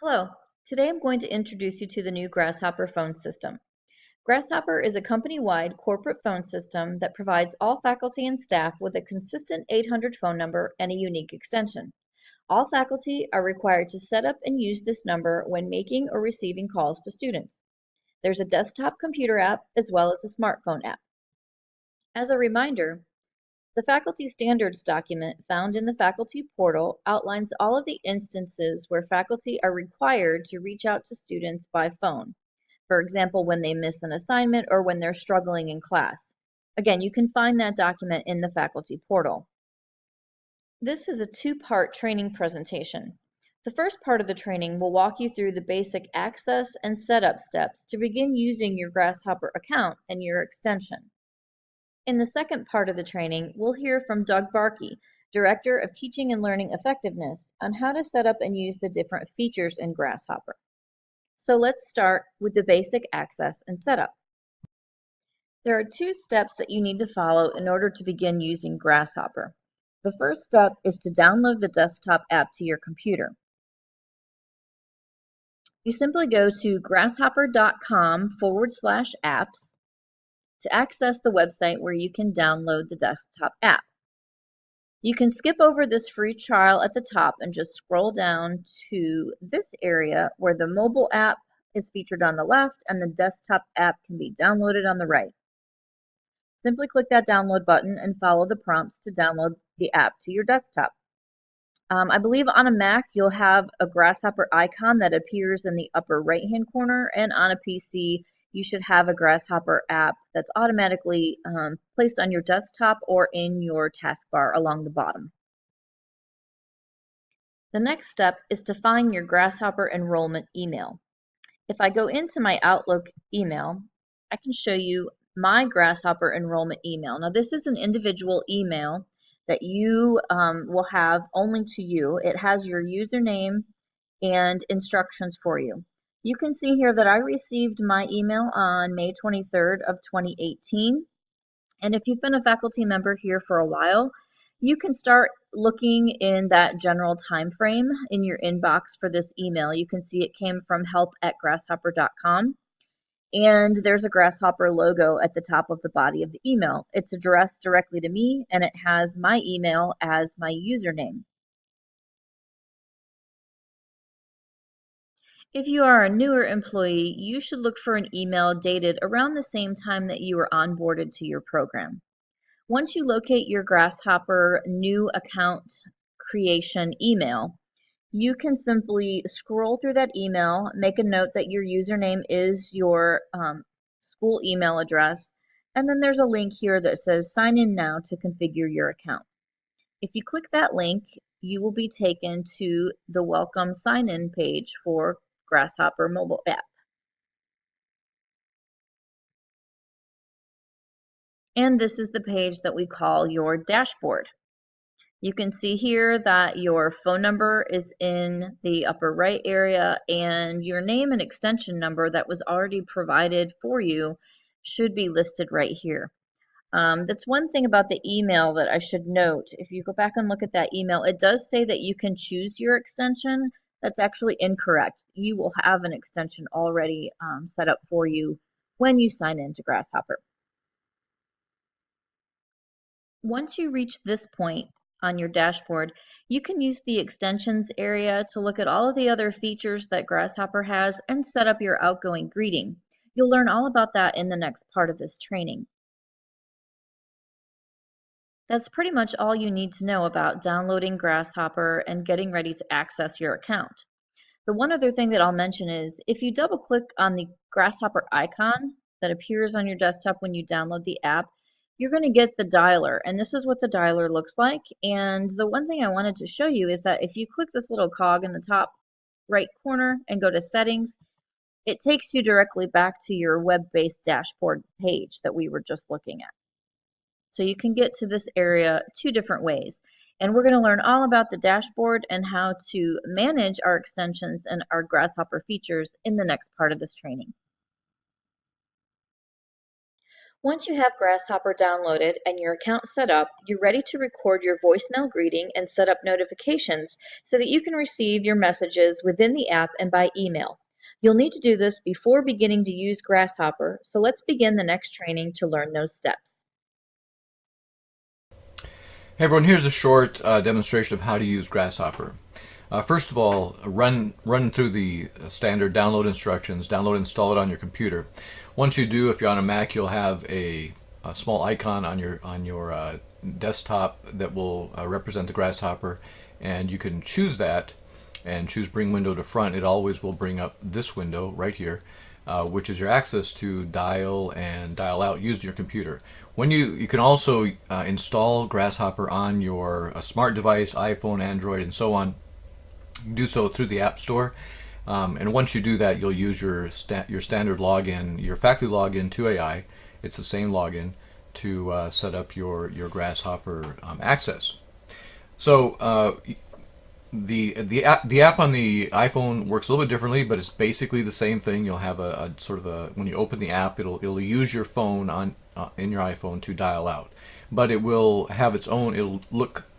Hello, today I'm going to introduce you to the new Grasshopper phone system. Grasshopper is a company-wide corporate phone system that provides all faculty and staff with a consistent 800 phone number and a unique extension. All faculty are required to set up and use this number when making or receiving calls to students. There's a desktop computer app as well as a smartphone app. As a reminder, the faculty standards document found in the faculty portal outlines all of the instances where faculty are required to reach out to students by phone. For example, when they miss an assignment or when they're struggling in class. Again, you can find that document in the faculty portal. This is a two-part training presentation. The first part of the training will walk you through the basic access and setup steps to begin using your Grasshopper account and your extension. In the second part of the training, we'll hear from Doug Barkey, Director of Teaching and Learning Effectiveness, on how to set up and use the different features in Grasshopper. So let's start with the basic access and setup. There are two steps that you need to follow in order to begin using Grasshopper. The first step is to download the desktop app to your computer. You simply go to grasshopper.com/apps to access the website where you can download the desktop app. You can skip over this free trial at the top and just scroll down to this area where the mobile app is featured on the left and the desktop app can be downloaded on the right. Simply click that download button and follow the prompts to download the app to your desktop. I believe on a Mac you'll have a Grasshopper icon that appears in the upper right hand corner, and on a PC you should have a Grasshopper app that's automatically placed on your desktop or in your taskbar along the bottom. The next step is to find your Grasshopper enrollment email. If I go into my Outlook email, I can show you my Grasshopper enrollment email. Now this is an individual email that you will have only to you. It has your username and instructions for you. You can see here that I received my email on May 23rd of 2018. And if you've been a faculty member here for a while, you can start looking in that general time frame in your inbox for this email. You can see it came from help@grasshopper.com. And there's a Grasshopper logo at the top of the body of the email. It's addressed directly to me, and it has my email as my username. If you are a newer employee, you should look for an email dated around the same time that you were onboarded to your program. Once you locate your Grasshopper new account creation email, you can simply scroll through that email, make a note that your username is your school email address, and then there's a link here that says sign in now to configure your account. If you click that link, you will be taken to the welcome sign in page for Grasshopper mobile app. And this is the page that we call your dashboard. You can see here that your phone number is in the upper right area, and your name and extension number that was already provided for you should be listed right here. That's one thing about the email that I should note. If you go back and look at that email, it does say that you can choose your extension. That's actually incorrect. You will have an extension already set up for you when you sign into Grasshopper. Once you reach this point on your dashboard, you can use the extensions area to look at all of the other features that Grasshopper has and set up your outgoing greeting. You'll learn all about that in the next part of this training. That's pretty much all you need to know about downloading Grasshopper and getting ready to access your account. The one other thing that I'll mention is if you double click on the Grasshopper icon that appears on your desktop when you download the app, you're going to get the dialer, and this is what the dialer looks like. And the one thing I wanted to show you is that if you click this little cog in the top right corner and go to settings, it takes you directly back to your web-based dashboard page that we were just looking at. So you can get to this area two different ways. And we're going to learn all about the dashboard and how to manage our extensions and our Grasshopper features in the next part of this training. Once you have Grasshopper downloaded and your account set up, you're ready to record your voicemail greeting and set up notifications so that you can receive your messages within the app and by email. You'll need to do this before beginning to use Grasshopper, so let's begin the next training to learn those steps. Hey everyone, here's a short demonstration of how to use Grasshopper. First of all, run through the standard download instructions, download and install it on your computer. Once you do, if you're on a Mac, you'll have a small icon on your desktop that will represent the Grasshopper, and you can choose that and choose bring window to front. It always will bring up this window right here, which is your access to dial and dial out using your computer. When you can also install Grasshopper on your smart device, iPhone, Android, and so on. You can do so through the App Store, and once you do that, you'll use your standard login, your factory login to AI. It's the same login to set up your Grasshopper access. So the app on the iPhone works a little bit differently, but it's basically the same thing. You'll have a sort of a, when you open the app, it'll use your phone on in your iPhone to dial out, but it will have its own.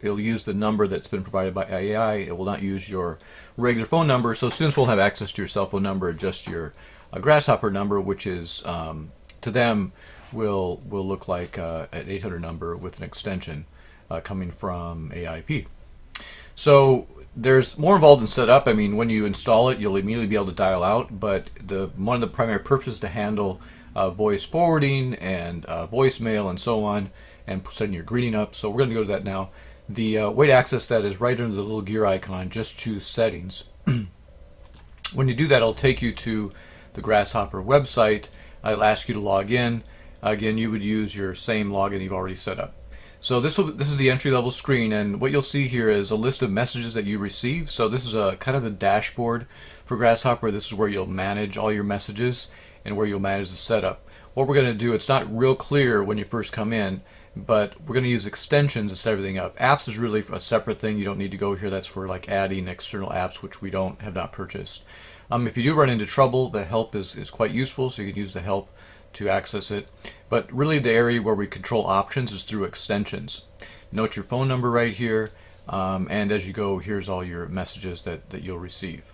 It'll use the number that's been provided by AI. It will not use your regular phone number, so students won't have access to your cell phone number, just your Grasshopper number, which is to them will look like an 800 number with an extension coming from AIP. So there's more involved in setup. I mean, when you install it, you'll immediately be able to dial out, but one of the primary purposes is to handle voice forwarding and voicemail and so on, and setting your greeting up. So we're going to go to that now. The way to access that is right under the little gear icon. Just choose settings. When you do that, it'll take you to the Grasshopper website. It'll ask you to log in. Again, you would use your same login you've already set up. So this is the entry-level screen, and what you'll see here is a list of messages that you receive. So this is a kind of the dashboard for Grasshopper. This is where you'll manage all your messages and where you'll manage the setup. What we're going to do, it's not real clear when you first come in, but we're going to use extensions to set everything up. Apps is really a separate thing. You don't need to go here. That's for like adding external apps, which we have not purchased. If you do run into trouble, the help is quite useful, so you can use the help to access it. But really the area where we control options is through extensions. Note your phone number right here, and as you go, here's all your messages that you'll receive.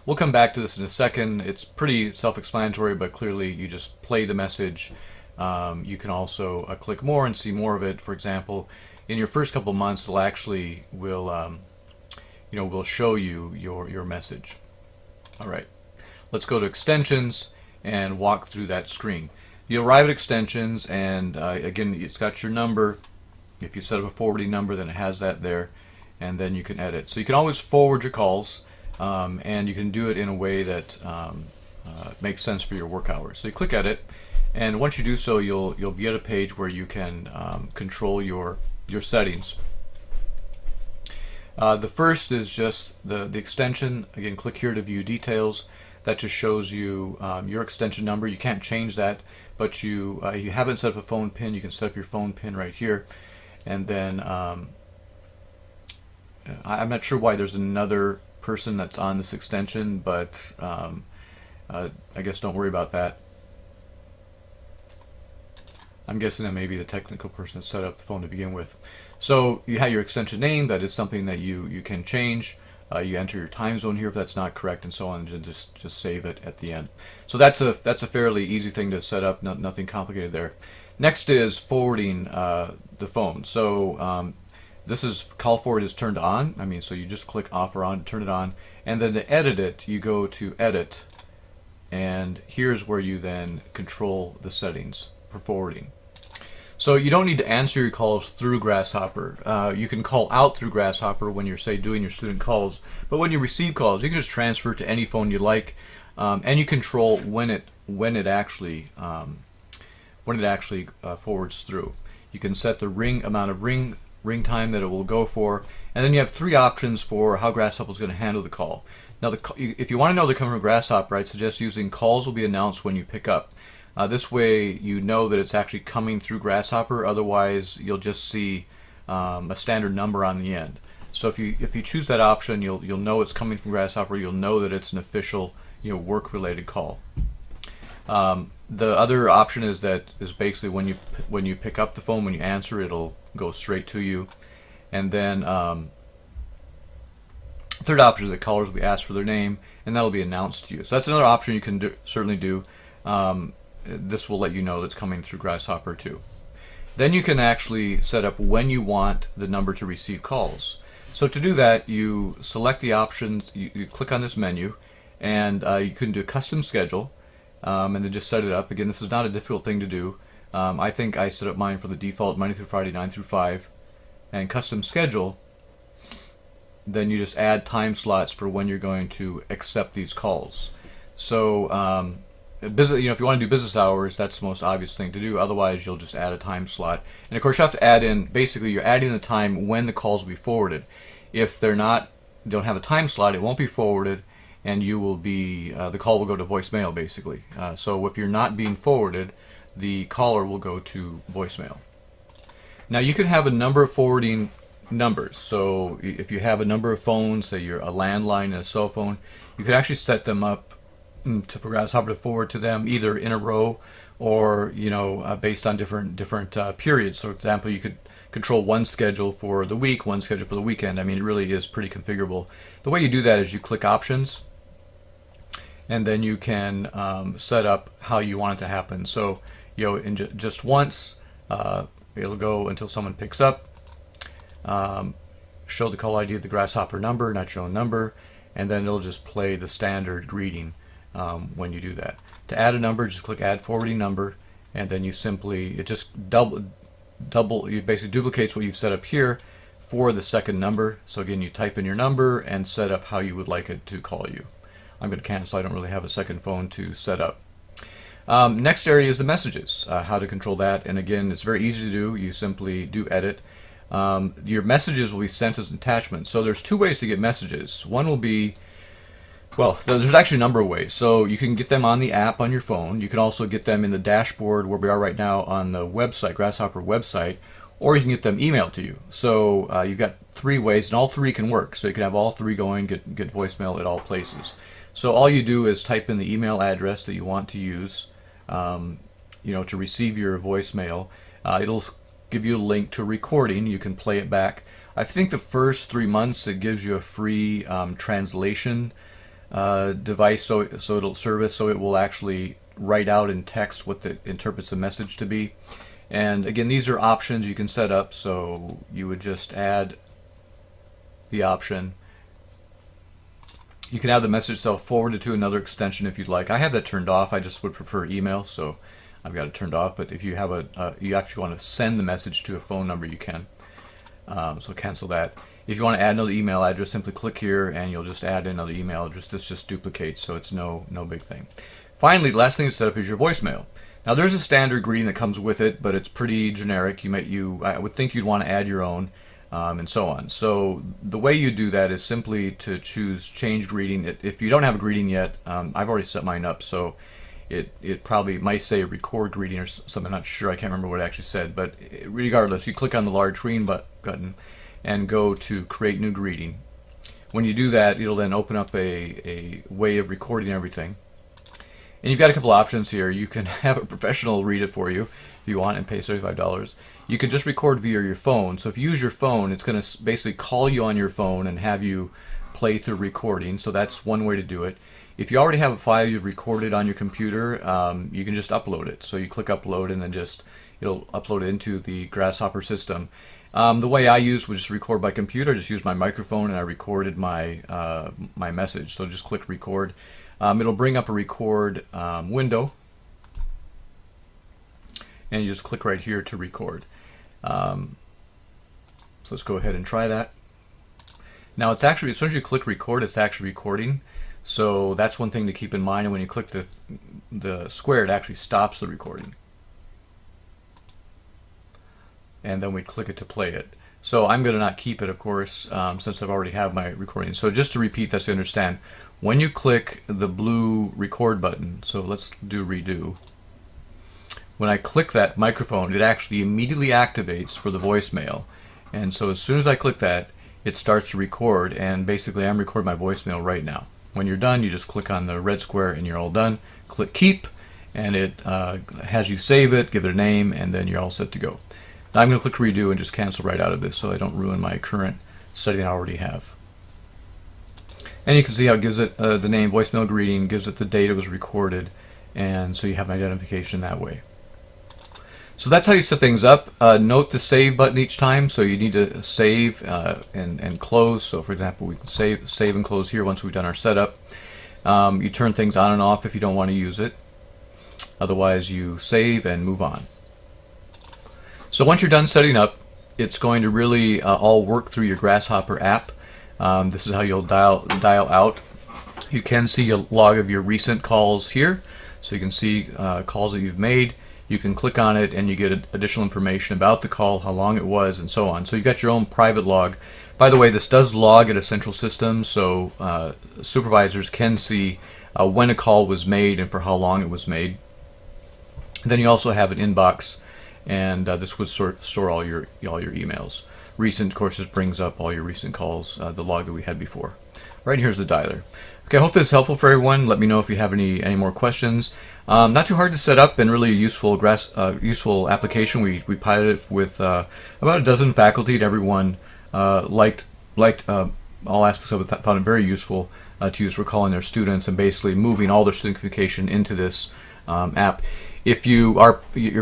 We'll come back to this in a second. It's pretty self-explanatory, but clearly you just play the message. You can also click more and see more of it. For example, in your first couple months, it'll actually will show you your message. All right, let's go to extensions and walk through that screen. You arrive at extensions, and again, it's got your number. If you set up a forwarding number, then it has that there, and then you can edit. So you can always forward your calls, and you can do it in a way that makes sense for your work hours. So you click edit, and once you do so, you'll be at a page where you can control your settings. The first is just the extension. Again, click here to view details. That just shows you your extension number. You can't change that, but you haven't set up a phone pin, you can set up your phone pin right here. And then I'm not sure why there's another person that's on this extension, but I guess don't worry about that. I'm guessing that maybe the technical person that set up the phone to begin with. So you have your extension name. That is something that you can change. You enter your time zone here if that's not correct, and so on, and just save it at the end. So that's a fairly easy thing to set up. Nothing complicated there. Next is forwarding the phone. So this is call forward is turned on. I mean, so you just click off or on to turn it on, and then to edit it, you go to edit, and here's where you then control the settings for forwarding. So you don't need to answer your calls through Grasshopper. You can call out through Grasshopper when you're, say, doing your student calls. But when you receive calls, you can just transfer to any phone you like, and you control when it actually forwards through. You can set the amount of ring time that it will go for, and then you have three options for how Grasshopper is going to handle the call. Now, if you want to know they're coming from Grasshopper, I'd suggest using calls will be announced when you pick up. This way you know that it's actually coming through Grasshopper. Otherwise, you'll just see a standard number on the end. So if you choose that option, you'll know it's coming from Grasshopper. You'll know that it's an official work-related call. The other option is basically when you pick up the phone, when you answer, it'll go straight to you. And then third option is that callers will be asked for their name, and that'll be announced to you. So that's another option you can certainly do. This will let you know that's coming through Grasshopper too. Then you can actually set up when you want the number to receive calls. So to do that, you select the options, you click on this menu, and you can do a custom schedule, and then just set it up. Again, this is not a difficult thing to do. I think I set up mine for the default Monday through Friday, 9 through 5, and custom schedule. Then you just add time slots for when you're going to accept these calls. So if you want to do business hours, that's the most obvious thing to do. Otherwise, you'll just add a time slot. And of course, you have to add in, basically, you're adding the time when the calls will be forwarded. If don't have a time slot, it won't be forwarded, and you will be, the call will go to voicemail, basically. So if you're not being forwarded, the caller will go to voicemail. Now, you can have a number of forwarding numbers. So if you have a number of phones, say you're a landline and a cell phone, you could actually set them up to Grasshopper to forward to them either in a row or based on different periods. So for example, you could control one schedule for the week, one schedule for the weekend. I mean, it really is pretty configurable. The way you do that is you click options, and then you can set up how you want it to happen. So in just once, it'll go until someone picks up, show the call ID of the Grasshopper number, not your own number, and then it'll just play the standard greeting when you do that. To add a number, just click add forwarding number, and then it just it basically duplicates what you've set up here for the second number. So again, you type in your number and set up how you would like it to call you. I'm going to cancel, I don't really have a second phone to set up. Next area is the messages, how to control that. And again, it's very easy to do. You simply do edit. Your messages will be sent as attachments. So there's two ways to get messages. One will be, well, there's actually a number of ways. So you can get them on the app on your phone. You can also get them in the dashboard where we are right now on the website, Grasshopper website, or you can get them emailed to you. So you've got three ways, and all three can work. So you can have all three going, get voicemail at all places. So all you do is type in the email address that you want to use, to receive your voicemail. It'll give you a link to a recording. You can play it back. I think the first 3 months it gives you a free translation device, so it'll service, so it will actually write out in text what it interprets the message to be. And again, these are options you can set up. So you would just add the option. You can have the message itself forwarded to another extension if you'd like. I have that turned off. I just would prefer email, so I've got it turned off. But if you have you actually want to send the message to a phone number, you can. So cancel that. If you want to add another email address, simply click here and you'll just add another email address. This just duplicates, so it's no big thing. Finally, the last thing to set up is your voicemail. Now there's a standard greeting that comes with it, but it's pretty generic. I would think you'd want to add your own, and so on. So the way you do that is simply to choose change greeting. If you don't have a greeting yet, I've already set mine up, so it probably might say record greeting or something. I'm not sure. I can't remember what it actually said, but regardless, you click on the large green button and go to create new greeting. When you do that, it'll then open up a way of recording everything. And you've got a couple options here. You can have a professional read it for you if you want and pay $35. You can just record via your phone. So if you use your phone, it's going to basically call you on your phone and have you play through recording. So that's one way to do it. If you already have a file you've recorded on your computer, you can just upload it. So you click upload and then it'll upload it into the Grasshopper system. The way I used was just record by computer. I just used my microphone and I recorded my my message. So just click record. It'll bring up a record window, and you just click right here to record. So let's go ahead and try that. Now it's actually, as soon as you click record, it's actually recording. So that's one thing to keep in mind. And when you click the square, it actually stops the recording. And then we click it to play it. So I'm going to not keep it, of course, since I've already have my recording. So just to repeat that so you understand, when you click the blue record button, so let's do redo. When I click that microphone, it actually immediately activates for the voicemail. And so as soon as I click that, it starts to record, and basically I'm recording my voicemail right now. When you're done, you just click on the red square and you're all done. Click keep, and it has you save it, give it a name, and then you're all set to go. Now I'm going to click redo and just cancel right out of this so I don't ruin my current setting I already have. And you can see how it gives it the name, voicemail greeting, gives it the date it was recorded, and so you have an identification that way. So that's how you set things up. Note the save button each time, so you need to save and close. So for example, we can save and close here once we've done our setup. You turn things on and off if you don't want to use it. Otherwise, you save and move on. So once you're done setting up, it's going to really all work through your Grasshopper app. This is how you'll dial out. You can see a log of your recent calls here, so you can see calls that you've made. You can click on it and you get additional information about the call, how long it was, and so on. So you've got your own private log. By the way, this does log at a central system, so supervisors can see when a call was made and for how long it was made. Then you also have an inbox, and this would store all your emails. Recent, of course, just brings up all your recent calls, the log that we had before. Right here's the dialer. Okay, I hope this is helpful for everyone. Let me know if you have any more questions. Not too hard to set up and really a useful application. We piloted it with about a dozen faculty, and everyone liked all aspects of it, found it very useful to use for calling their students and basically moving all their student communication into this app. If our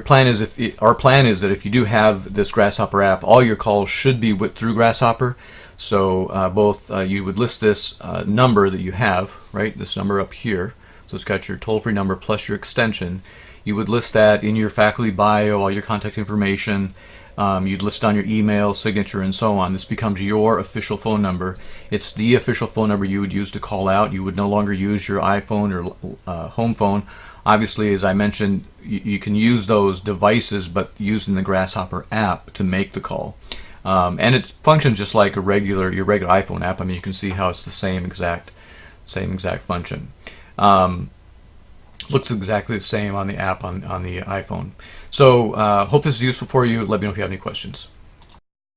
plan is that if you do have this Grasshopper app, all your calls should be through Grasshopper. So both you would list this number that you have, right? This number up here. So it's got your toll-free number plus your extension. You would list that in your faculty bio, all your contact information. You'd list on your email, signature, and so on. This becomes your official phone number. It's the official phone number you would use to call out. You would no longer use your iPhone or home phone. Obviously, as I mentioned, you can use those devices, but using the Grasshopper app to make the call. And it functions just like your regular iPhone app. I mean, you can see how it's the same exact function. Looks exactly the same on the app on the iPhone. So hope this is useful for you. Let me know if you have any questions.